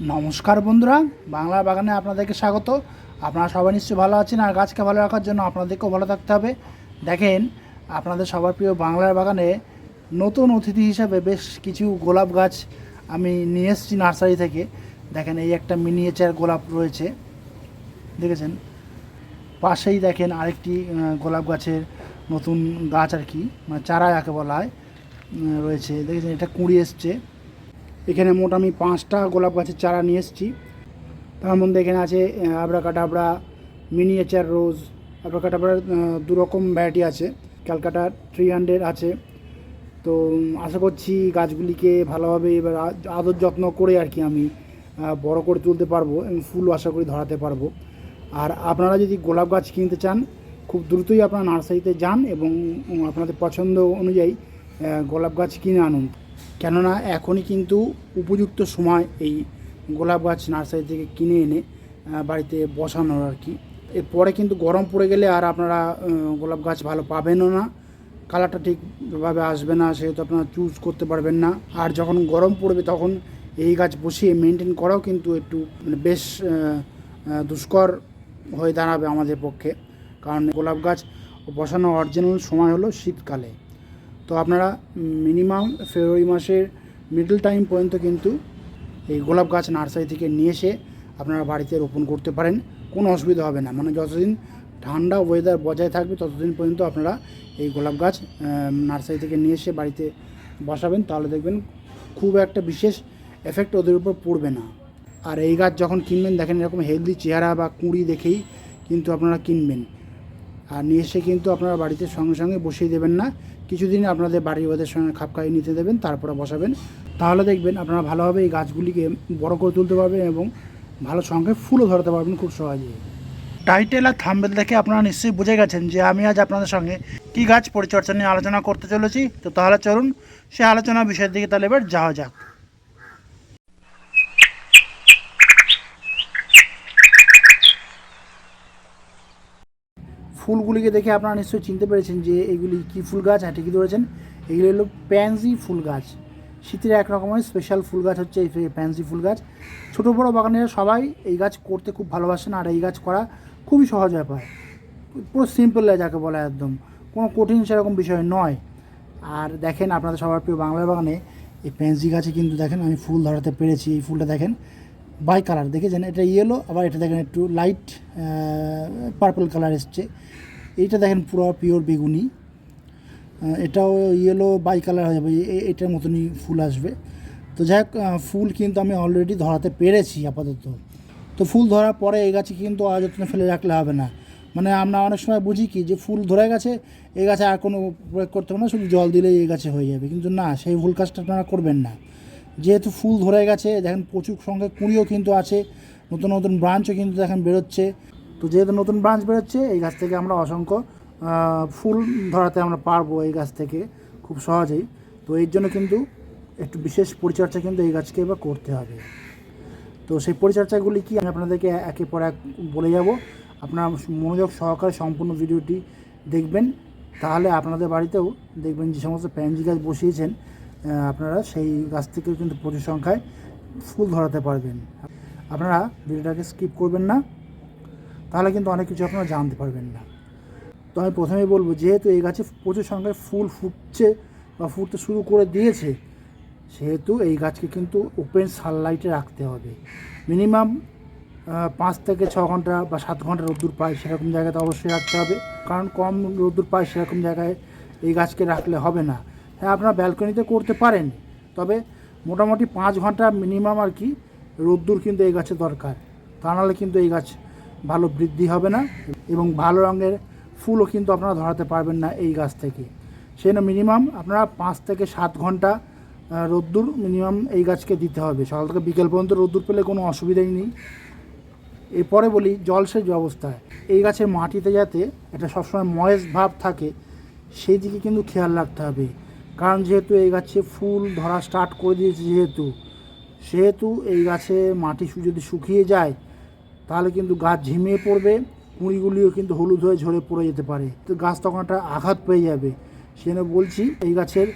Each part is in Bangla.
নমস্কার বন্ধুরা, বাংলা বাগানে আপনাদেরকে স্বাগত। আপনারা সবাই নিশ্চয়ই ভালো আছেন, আর গাছকে ভালো রাখার জন্য আপনাদেরকেও ভালো থাকতে হবে। দেখেন, আপনাদের সবার প্রিয় বাংলার বাগানে নতুন অতিথি হিসাবে বেশ কিছু গোলাপ গাছ আমি নিয়ে এসেছি নার্সারি থেকে। দেখেন, এই একটা মিনিয়েচার গোলাপ রয়েছে, দেখেছেন। পাশেই দেখেন আরেকটি গোলাপ গাছের নতুন গাছ আর কি, মানে চারা যাকে বলা হয়, রয়েছে। দেখেছেন, এটা কুঁড়ি এসছে। এখানে মোট আমি 5টা গোলাপ গাছের চারা নিয়ে এসেছি। তার মধ্যে এখানে আছে আবরাকাডাবরা, মিনিয়েচার রোজ। আবরাকাডাবরার দু রকম ভ্যারাইটি আছে, ক্যালকাটা 300 আছে। তো আশা করছি গাছগুলিকে ভালোভাবে এবার আদর যত্ন করে আর কি আমি বড় করে তুলতে পারবো এবং ফুল আশা করি ধরাতে পারবো। আর আপনারা যদি গোলাপ গাছ কিনতে চান, খুব দ্রুতই আপনারা নার্সারিতে যান এবং আপনাদের পছন্দ অনুযায়ী গোলাপ গাছ কিনে আনুন। কেননা এখনই কিন্তু উপযুক্ত সময় এই গোলাপ গাছ নার্সারি থেকে কিনে এনে বাড়িতে বসানোর আর কি। এরপরে কিন্তু গরম পড়ে গেলে আর আপনারা গোলাপ গাছ ভালো পাবেনও না, কালারটা ঠিকভাবে আসবে না, সেহেতু আপনারা চুজ করতে পারবেন না। আর যখন গরম পড়বে তখন এই গাছ বসিয়ে মেনটেন করাও কিন্তু একটু বেশ দুষ্কর হয়ে দাঁড়াবে আমাদের পক্ষে। কারণ গোলাপ গাছ বসানো অরিজিনাল সময় হলো শীতকালে। তো আপনারা মিনিমাম ফেব্রুয়ারি মাসের মিডল টাইম পর্যন্ত কিন্তু এই গোলাপ গাছ নার্সারি থেকে নিয়ে এসে আপনারা বাড়িতে রোপণ করতে পারেন, কোনো অসুবিধা হবে না। মানে যতদিন ঠান্ডা ওয়েদার বজায় থাকবে ততদিন পর্যন্ত আপনারা এই গোলাপ গাছ নার্সারি থেকে নিয়ে এসে বাড়িতে বসাবেন, তাহলে দেখবেন খুব একটা বিশেষ এফেক্ট ওদের উপর পড়বে না। আর এই গাছ যখন কিনবেন, দেখেন এরকম হেলদি চেহারা বা কুঁড়ি দেখেই কিন্তু আপনারা কিনবেন। আর নিয়ে এসে কিন্তু আপনারা বাড়িতে সঙ্গে সঙ্গে বসিয়ে দেবেন না, কিছুদিন আপনাদের বাড়ির ওদের সঙ্গে খাপ খাইয়ে নিতে দেবেন, তারপরে বসাবেন। তাহলে দেখবেন আপনারা ভালোভাবে এই গাছগুলিকে বড় করে তুলতে পারবেন এবং ভালো সংখ্যায় ফুলও ধরাতে পারবেন খুব সহজেই। টাইটেল আর থাম্বনেল দেখে আপনারা নিশ্চয়ই বুঝে গেছেন যে আমি আজ আপনাদের সঙ্গে কী গাছ পরিচর্যা নিয়ে আলোচনা করতে চলেছি। তো তাহলে চলুন সে আলোচনা বিষয়ের দিকে তাহলে এবার যাওয়া যাক। ফুলগুলিকে দেখে আপনারা নিশ্চয়ই চিনতে পেরেছেন যে এগুলি কী ফুল গাছ। হ্যাঁ, ঠিকই ধরেছেন, এগুলি হলো প্যানজি ফুল গাছ। শীতের এক রকমের স্পেশাল ফুল গাছ হচ্ছে এই প্যানজি ফুল গাছ। ছোটো বড়ো বাগানেরা সবাই এই গাছ করতে খুব ভালোবাসেন, আর এই গাছ করা খুবই সহজ ব্যাপার, পুরো সিম্পল যাকে বলা, একদম কোনো কঠিন সেরকম বিষয় নয়। আর দেখেন, আপনাদের সবার প্রিয় বাংলার বাগানে এই প্যানজি গাছে কিন্তু দেখেন আমি ফুল ধরাতে পেরেছি। এই ফুলটা দেখেন বাই কালার, দেখেছেন, এটা ইয়েলো, আবার এটা দেখেন একটু লাইট পার্পল কালার এসছে। এইটা দেখেন পুরো পিওর বেগুনি, এটাও ইয়েলো বাই কালার হয়ে যাবে, এটার মতনই ফুল আসবে। তো যাই হোক, ফুল কিন্তু আমি অলরেডি ধরাতে পেরেছি আপাতত। তো ফুল ধরার পরে এই গাছে কিন্তু অযত্ন ফেলে রাখলে হবে না। মানে আমরা অনেক সময় বুঝি কি যে ফুল ধরে গেছে, এই গাছে আর কোনো প্রয়োগ করতে হবে না, শুধু জল দিলেই এই গাছে হয়ে যাবে, কিন্তু না, সেই ভুল কাজটা আপনারা করবেন না। যেহেতু ফুল ধরে গেছে, দেখেন প্রচুর সংখ্যায় কুঁড়িও কিন্তু আছে, নতুন নতুন ব্রাঞ্চও কিন্তু দেখেন বেরোচ্ছে। তো যেহেতু নতুন ব্রাঞ্চ বেরোচ্ছে, এই গাছ থেকে আমরা অসংখ্য ফুল ধরাতে আমরা পারবো এই গাছ থেকে খুব সহজেই। তো এর জন্য কিন্তু একটু বিশেষ পরিচর্যা কিন্তু এই গাছকে এবার করতে হবে। তো সেই পরিচর্যাগুলি কি আমি আপনাদেরকে একের পর এক বলে যাব। আপনারা মনোযোগ সহকারে সম্পূর্ণ ভিডিওটি দেখবেন, তাহলে আপনাদের বাড়িতেও দেখবেন যে সমস্ত প্যানজি গাছ বসিয়েছেন আপনারা সেই গাছ থেকেও কিন্তু প্রচুর সংখ্যায় ফুল ধরাতে পারবেন। আপনারা ভিডিওটাকে স্কিপ করবেন না, তাহলে কিন্তু অনেক কিছু আপনারা জানতে পারবেন না। তো আমি প্রথমেই বলবো, যেহেতু এই গাছে প্রচুর সংখ্যায় ফুল ফুটছে বা ফুটতে শুরু করে দিয়েছে, সেহেতু এই গাছকে কিন্তু ওপেন সানলাইটে রাখতে হবে। মিনিমাম 5 থেকে 6 ঘন্টা বা 7 ঘন্টা রোদ্দুর পায় সেরকম জায়গাতে অবশ্যই রাখতে হবে, কারণ কম রোদ্দুর পায় সেরকম জায়গায় এই গাছকে রাখলে হবে না। হ্যাঁ, আপনারা ব্যালকনিতে করতে পারেন, তবে মোটামুটি 5 ঘন্টা মিনিমাম আর কি রোদ্দুর কিন্তু এই গাছে দরকার, তা নাহলে কিন্তু এই গাছ ভালো বৃদ্ধি হবে না এবং ভালো রঙের ফুলও কিন্তু আপনারা ধরাতে পারবেন না এই গাছ থেকে। সেজন্য মিনিমাম আপনারা 5 থেকে 7 ঘন্টা রোদ্দুর মিনিমাম এই গাছকে দিতে হবে। সকাল থেকে বিকেল পর্যন্ত রোদ্দুর পেলে কোনো অসুবিধাই নেই। এরপরে বলি জলসেচ ব্যবস্থায়। এই গাছের মাটিতে যাতে এটা সবসময় ময়েস্ট ভাব থাকে সেই দিকে কিন্তু খেয়াল রাখতে হবে, কারণ যেহেতু এই গাছে ফুল ধরা স্টার্ট করে দিয়েছে, সেহেতু এই গাছে মাটি যদি শুকিয়ে যায় তাহলে কিন্তু গাছ ঝিমিয়ে পড়বে, কুঁড়িগুলিও কিন্তু হলুদ হয়ে ঝরে পড়ে যেতে পারে, তো গাছ তখন একটা আঘাত পেয়ে যাবে। সেজন্য বলছি, এই গাছের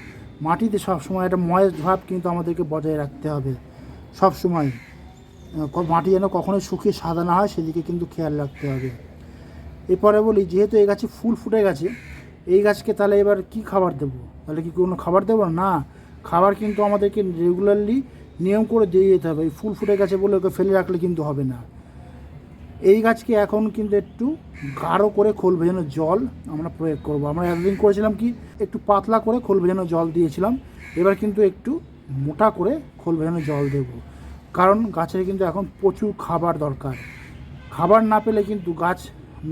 মাটিতে সবসময় একটা ময়েস্ট ভাব কিন্তু আমাদেরকে বজায় রাখতে হবে সব সময়। মাটি যেন কখনোই শুকিয়ে সাদা না হয় সেদিকে কিন্তু খেয়াল রাখতে হবে। এরপরে বলি, যেহেতু এই গাছে ফুল ফুটে গেছে, এই গাছকে তাহলে এবার কি খাবার দেবো? তাহলে কি কোনো খাবার দেবো না? খাবার কিন্তু আমাদেরকে রেগুলারলি নিয়ম করে দিয়ে যেতে হবে। এই ফুল ফুটে গেছে বলে ওকে ফেলে রাখলে কিন্তু হবে না। এই গাছকে এখন কিন্তু একটু গাঢ় করে খোল ভেজানো জল আমরা প্রয়োগ করব। আমরা এতদিন করেছিলাম কি, একটু পাতলা করে খোল ভেজানো জল দিয়েছিলাম, এবার কিন্তু একটু মোটা করে খোল ভেজানো জল দেব। কারণ গাছের কিন্তু এখন প্রচুর খাবার দরকার। খাবার না পেলে কিন্তু গাছ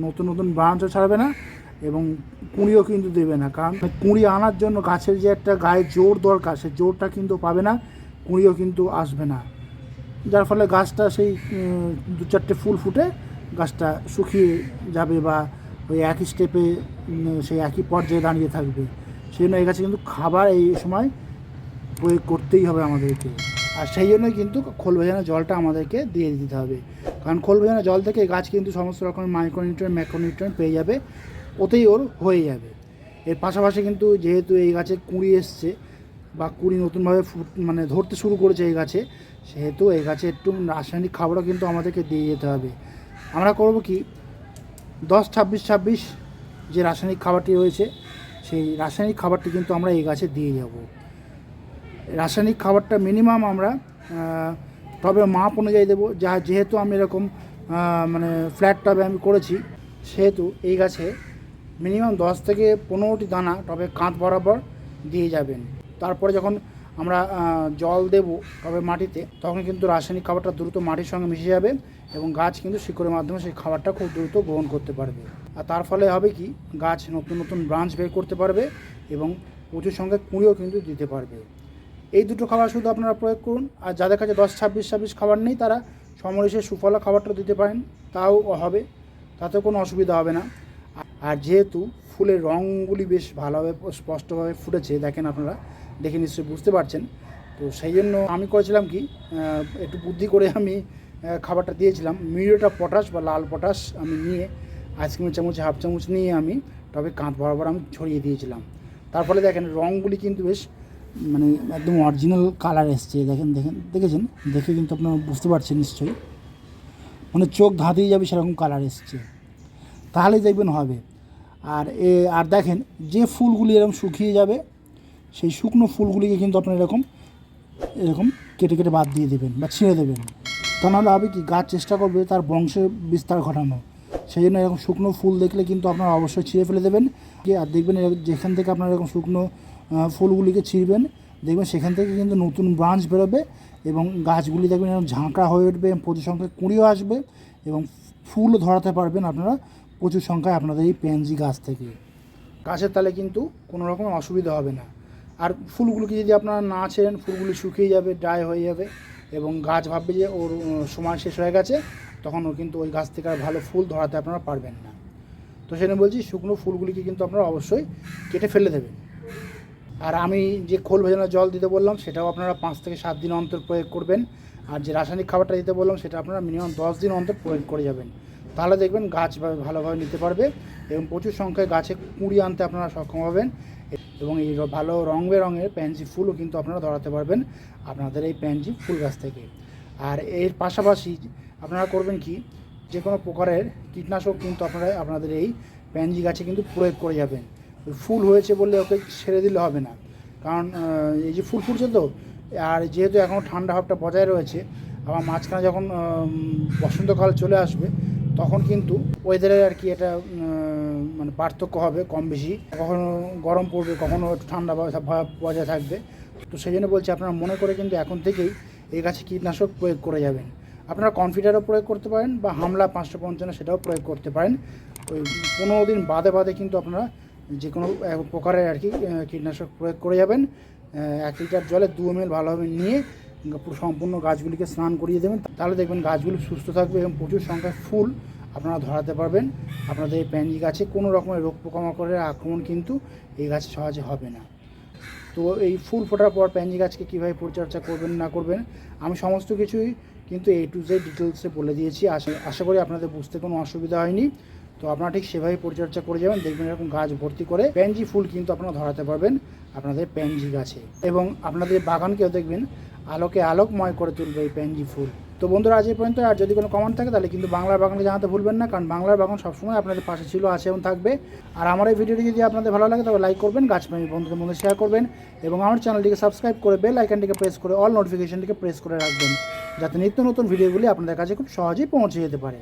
নতুন নতুন ব্রাঞ্চও ছাড়বে না এবং কুঁড়িও কিন্তু দেবে না। কারণ কুঁড়ি আনার জন্য গাছের যে একটা গায়ে জোর দরকার, সে জোরটা কিন্তু পাবে না, কুঁড়িও কিন্তু আসবে না, যার ফলে গাছটা সেই 2-4টে ফুল ফুটে গাছটা শুকিয়ে যাবে বা ওই একই স্টেপে সেই একই পর্যায়ে দাঁড়িয়ে থাকবে। সেই জন্য এই গাছে কিন্তু খাবার এই সময় প্রয়োগ করতেই হবে আমাদেরকে। আর সেই জন্যই কিন্তু খোল ভেজানো জলটা আমাদেরকে দিয়ে দিতে হবে। কারণ খোল ভেজানো জল থেকে গাছ কিন্তু সমস্ত রকমের মাইক্রোনিউট্রিয়েন্ট ম্যাক্রোনিউট্রিয়েন্ট পেয়ে যাবে, ওতেই ওর হয়ে যাবে। এর পাশাপাশি কিন্তু যেহেতু এই গাছে কুঁড়ি এসছে বা কুঁড়ি নতুনভাবে ধরতে শুরু করেছে এই গাছে, সেহেতু এই গাছে একটু রাসায়নিক খাবারও কিন্তু আমাদেরকে দিয়ে যেতে হবে। আমরা করব কি, 10-26-26 যে রাসায়নিক খাবারটি রয়েছে, সেই রাসায়নিক খাবারটি কিন্তু আমরা এই গাছে দিয়ে যাব। রাসায়নিক খাবারটা মিনিমাম আমরা টবে মাপ অনুযায়ী দেবো। যেহেতু আমি এরকম ফ্ল্যাট টবে আমি করেছি, সেহেতু এই গাছে মিনিমাম 10 থেকে 15টি দানা টবে কাঁধ বরাবর দিয়ে যাবেন। তারপরে যখন আমরা জল দেব টবে মাটিতে, তখন কিন্তু রাসায়নিক খাবারটা দ্রুত মাটির সঙ্গে মিশে যাবে এবং গাছ কিন্তু শিকড়ের মাধ্যমে সেই খাবারটা খুব দ্রুত গ্রহণ করতে পারবে। আর তার ফলে হবে কি, গাছ নতুন নতুন ব্রাঞ্চ বের করতে পারবে এবং প্রচুর সংখ্যক কুঁড়িও কিন্তু দিতে পারবে। এই দুটো খাবার শুধু আপনারা প্রয়োগ করুন। আর যাদের কাছে 10-26-26 খাবার নেই, তারা সমরেশের সুফলা খাবারটা দিতে পারেন, তাও হবে, তাতে কোনো অসুবিধা হবে না। আর যেহেতু ফুলের রঙগুলি বেশ ভালোভাবে স্পষ্টভাবে ফুটেছে, দেখেন আপনারা দেখে নিশ্চয়ই বুঝতে পারছেন, তো সেই জন্য আমি করেছিলাম কি, একটু বুদ্ধি করে আমি খাবারটা দিয়েছিলাম। মিউরেট অফ পটাশ বা লাল পটাশ আমি নিয়ে আইসক্রিমের চামচ 1/2 চামচ নিয়ে আমি টবে কাঁধ বরাবর আমি ছড়িয়ে দিয়েছিলাম। তার ফলে দেখেন রঙগুলি কিন্তু বেশ একদম অরিজিনাল কালার এসছে। দেখেছেন, দেখে কিন্তু আপনারা বুঝতে পারছেন নিশ্চয়ই, চোখ ধাঁধিয়ে যাবে সেরকম কালার এসছে, তাহলেই দেখবেন হবে। আর দেখেন, যে ফুলগুলি এরকম শুকিয়ে যাবে, সেই শুকনো ফুলগুলিকে কিন্তু আপনারা এরকম কেটে কেটে বাদ দিয়ে দেবেন বা ছিঁড়ে দেবেন। তা নাহলে হবে কি, গাছ চেষ্টা করবে তার বংশের বিস্তার ঘটানো। সেই জন্য এরকম শুকনো ফুল দেখলে কিন্তু আপনারা অবশ্যই ছিঁড়ে ফেলে দেবেন। আর দেখবেন যেখান থেকে আপনারা এরকম শুকনো ফুলগুলিকে ছিঁড়বেন, দেখবেন সেখান থেকে কিন্তু নতুন ব্রাঞ্চ বেরোবে এবং গাছগুলি দেখবেন এরকম ঝাঁকড়া হয়ে উঠবে এবং প্রচুর সংখ্যায় কুঁড়িও আসবে এবং ফুলও ধরাতে পারবেন আপনারা প্রচুর সংখ্যায় আপনাদের এই প্যানজি গাছ থেকে। গাছের তালে কিন্তু কোনো রকম অসুবিধা হবে না। আর ফুলগুলোকে যদি আপনারা না ছেড়েন, ফুলগুলি শুকিয়ে যাবে, ড্রাই হয়ে যাবে এবং গাছ ভাববে যে ওর সময় শেষ হয়ে গেছে, তখন ও কিন্তু ওই গাছ থেকে আর ভালো ফুল ধরাতে আপনারা পারবেন না। তো সেজন্য বলছি, শুকনো ফুলগুলিকে কিন্তু আপনারা অবশ্যই কেটে ফেলে দেবেন। আর আমি যে খোল ভেজানো জল দিতে বললাম, সেটাও আপনারা 5 থেকে 7 দিন অন্তর প্রয়োগ করবেন। আর যে রাসায়নিক খাবারটা দিতে বললাম, সেটা আপনারা মিনিমাম 10 দিন অন্তর প্রয়োগ করে যাবেন। তাহলে দেখবেন গাছ ভালোভাবে নিতে পারবে এবং প্রচুর সংখ্যায় গাছে কুঁড়ি আনতে আপনারা সক্ষম হবেন এবং এই ভালো রং বেরঙের প্যানজি ফুলও কিন্তু আপনারা ধরাতে পারবেন আপনাদের এই প্যানজি ফুল গাছ থেকে। আর এর পাশাপাশি আপনারা করবেন কি, যে কোনো প্রকারের কীটনাশক কিন্তু আপনারা আপনাদের এই প্যানজি গাছে কিন্তু প্রয়োগ করে যাবেন। ফুল হয়েছে বললে ওকে ছেড়ে দিলে হবে না, কারণ এই যে ফুল ফুটছে তো, আর যেহেতু এখনও ঠান্ডা ভাবটা বজায় রয়েছে, আবার মাঝখানে যখন বসন্তকাল চলে আসবে, তখন কিন্তু ওয়েদারের আর কি এটা পার্থক্য হবে কম বেশি, কখনো গরম পড়বে, কখনো একটু ঠান্ডা বজায় থাকবে। তো সেই জন্য বলছি, আপনারা মনে করে কিন্তু এখন থেকেই এই গাছে কীটনাশক প্রয়োগ করে যাবেন। আপনারা কনফিডারও প্রয়োগ করতে পারেন বা হামলা 555 সেটাও প্রয়োগ করতে পারেন। ওই 15 দিন বাদে কিন্তু আপনারা যে কোনো প্রকারের আর কি কীটনাশক প্রয়োগ করে যাবেন। 1 লিটার জলে 2 ml ভালোভাবে নিয়ে পুরো সম্পূর্ণ গাছগুলিকে স্নান করিয়ে দেবেন। তাহলে দেখবেন গাছগুলি সুস্থ থাকবে এবং প্রচুর সংখ্যায় ফুল আপনারা ধরাতে পারবেন। আপনাদের এই প্যানজি গাছে কোনো রকমের রোগ পোকামাকড়ের আক্রমণ কিন্তু এই গাছে সহজে হবে না। তো এই ফুল ফোটার পর প্যানজি গাছকে কীভাবে পরিচর্যা করবেন না করবেন, আমি সমস্ত কিছুই কিন্তু A to Z ডিটেলসে বলে দিয়েছি। আশা করি আপনাদের বুঝতে কোনো অসুবিধা হয়নি। তো আপনারা ঠিক সেভাবে পরিচর্যা করে যাবেন, দেখবেন এরকম গাছ ভর্তি করে প্যানজি ফুল কিন্তু আপনারা ধরাতে পারবেন আপনাদের প্যানজি গাছে এবং আপনাদের বাগানকেও দেখবেন আলোকে আলোকময় করে তুলবে এই প্যানজি ফুল। তো বন্ধুরা আজ এই পর্যন্ত। আর যদি কোনো কমেন্ট থাকে তাহলে কিন্তু বাংলার বাগানকে জানাতে ভুলবেন না, কারণ বাংলার বাগান সবসময় আপনাদের পাশে ছিল, আছে এবং থাকবে। আর আমার এই ভিডিওটি যদি আপনাদের ভালো লাগে তবে লাইক করবেন, গাছপ্রেমী বন্ধুদের মধ্যে শেয়ার করবেন এবং আমার চ্যানেলটিকে সাবস্ক্রাইব করে বেল আইকনটিকে প্রেস করে অল নোটিফিকেশনটিকে প্রেস করে রাখবেন, যাতে নিত্য নতুন ভিডিওগুলি আপনাদের কাছে খুব সহজেই পৌঁছে যেতে পারে।